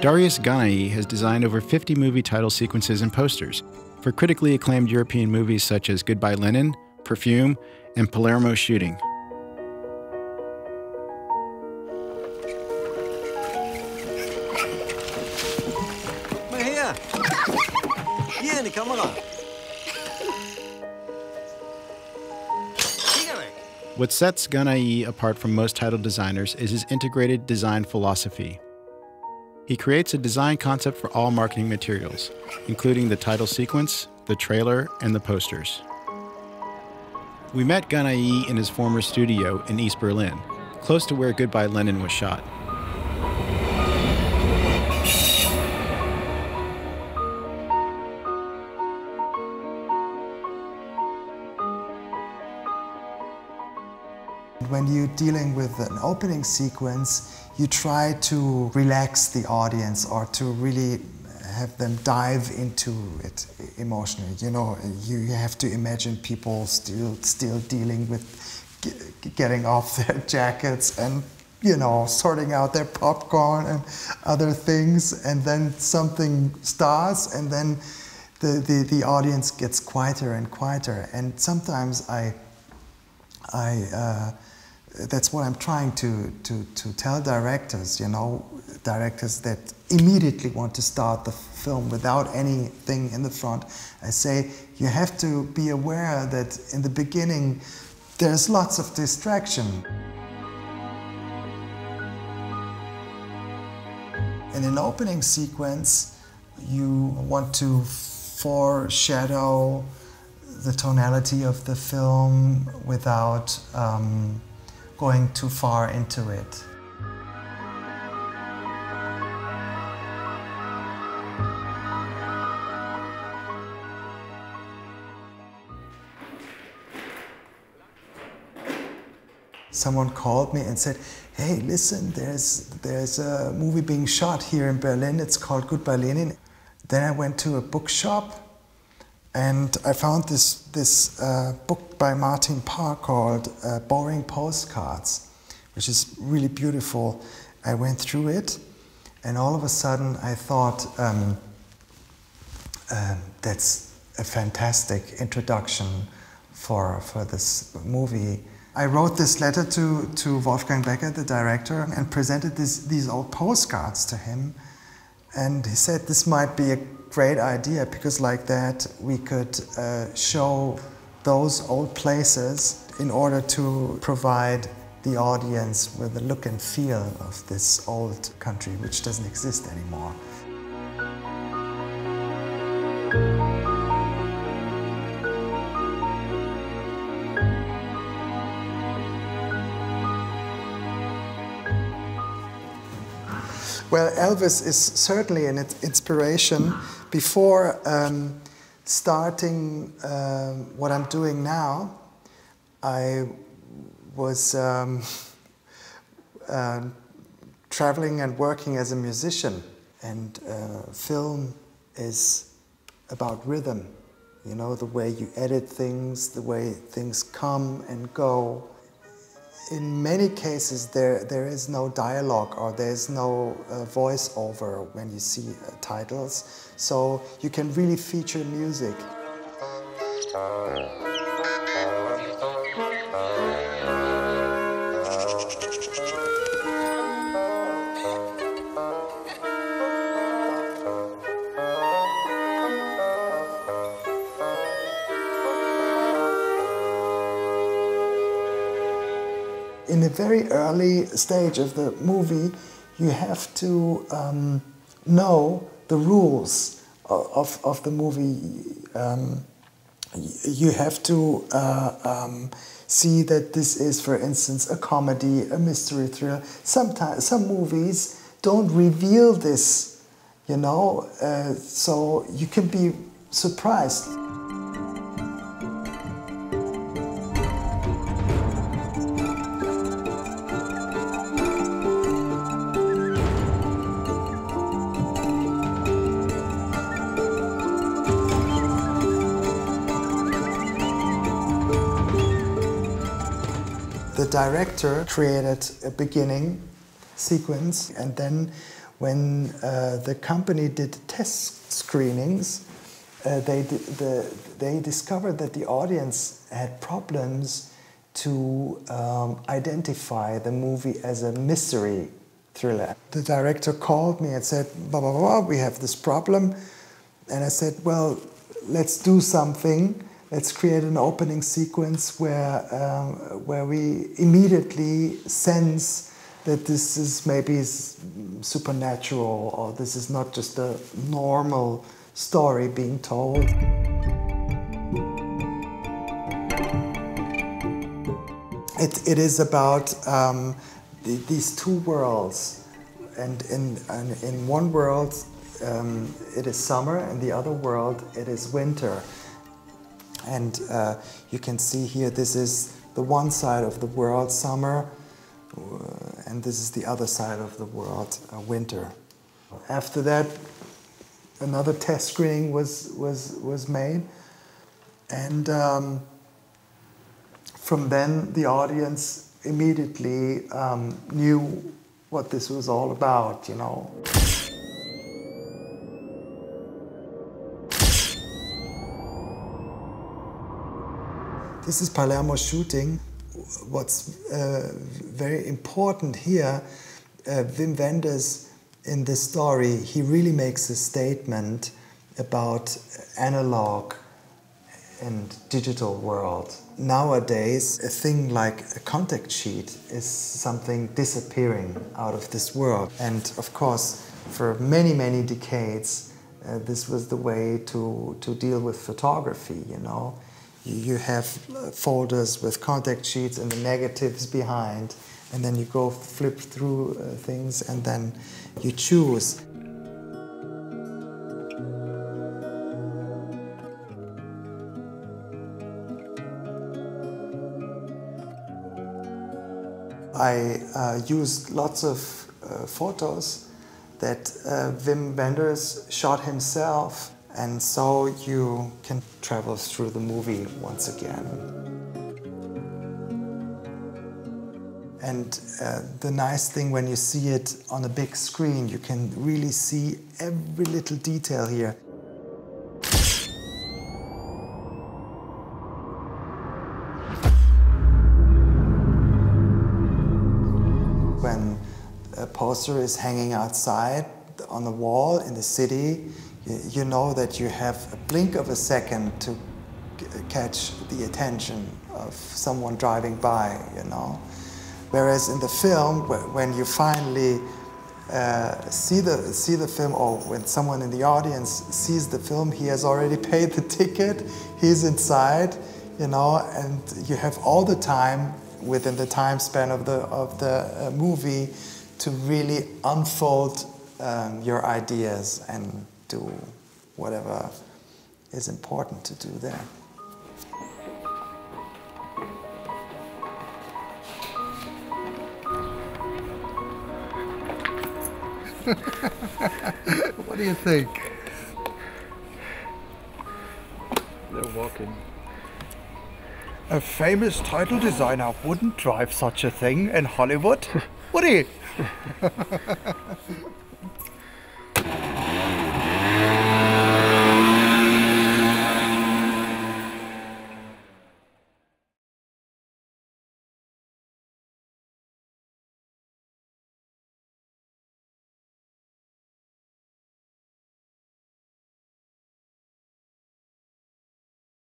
Darius Ghanai has designed over 50 movie title sequences and posters for critically acclaimed European movies such as Good Bye Lenin, Perfume, and Palermo Shooting. Maar her! Hier in die Kamera! What sets Ghanai apart from most title designers is his integrated design philosophy. He creates a design concept for all marketing materials, including the title sequence, the trailer, and the posters. We met Ghanai in his former studio in East Berlin, close to where Good Bye Lenin was shot. When you're dealing with an opening sequence, you try to relax the audience or to really have them dive into it emotionally. You know, you have to imagine people still dealing with getting off their jackets and, you know, sorting out their popcorn and other things, and then something starts, and then the audience gets quieter and quieter. And sometimes that's what I'm trying to tell directors, you know, directors that immediately want to start the film without anything in the front. I say, you have to be aware that in the beginning there's lots of distraction. In an opening sequence, you want to foreshadow the tonality of the film without going too far into it. Someone called me and said, hey, listen, there's a movie being shot here in Berlin. It's called Good Bye Lenin. Then I went to a bookshop and I found this book by Martin Parr called Boring Postcards, which is really beautiful. I went through it, and all of a sudden I thought, that's a fantastic introduction for this movie. I wrote this letter to Wolfgang Becker, the director, and presented these old postcards to him. And he said this might be a great idea, because like that we could show those old places in order to provide the audience with the look and feel of this old country which doesn't exist anymore. Well, Elvis is certainly an inspiration. Before starting what I'm doing now, I was traveling and working as a musician. And film is about rhythm. You know, the way you edit things, the way things come and go. In many cases, there is no dialogue or there's no voiceover when you see titles, so you can really feature music. In a very early stage of the movie, you have to know the rules of the movie. You have to see that this is, for instance, a comedy, a mystery thriller. Sometimes some movies don't reveal this, you know, so you can be surprised. The director created a beginning sequence, and then When the company did test screenings, they discovered that the audience had problems to identify the movie as a mystery thriller. The director called me and said, blah, blah, blah, we have this problem. And I said, well, let's do something. Let's create an opening sequence where we immediately sense that this is maybe supernatural, or this is not just a normal story being told. It is about these two worlds, and in one world it is summer, and the other world it is winter. And you can see here, this is the one side of the world, summer, and this is the other side of the world, winter. After that, another test screening was made, and from then the audience immediately knew what this was all about, you know. This is Palermo Shooting. What's very important here, Wim Wenders in this story, he really makes a statement about analog and digital world. Nowadays, a thing like a contact sheet is something disappearing out of this world. And of course, for many, many decades, this was the way to deal with photography, you know. You have folders with contact sheets and the negatives behind, and then you go flip through things and then you choose. I used lots of photos that Wim Wenders shot himself, and so you can travel through the movie once again. And the nice thing, when you see it on a big screen, you can really see every little detail here. When a poster is hanging outside on the wall in the city, you know that you have a blink of a second to catch the attention of someone driving by, you know. Whereas in the film, when you finally see the film, or when someone in the audience sees the film, he has already paid the ticket, he's inside, you know, and you have all the time within the time span of the movie to really unfold your ideas and do whatever is important to do there. What do you think? They're walking. A famous title designer wouldn't drive such a thing in Hollywood, would he?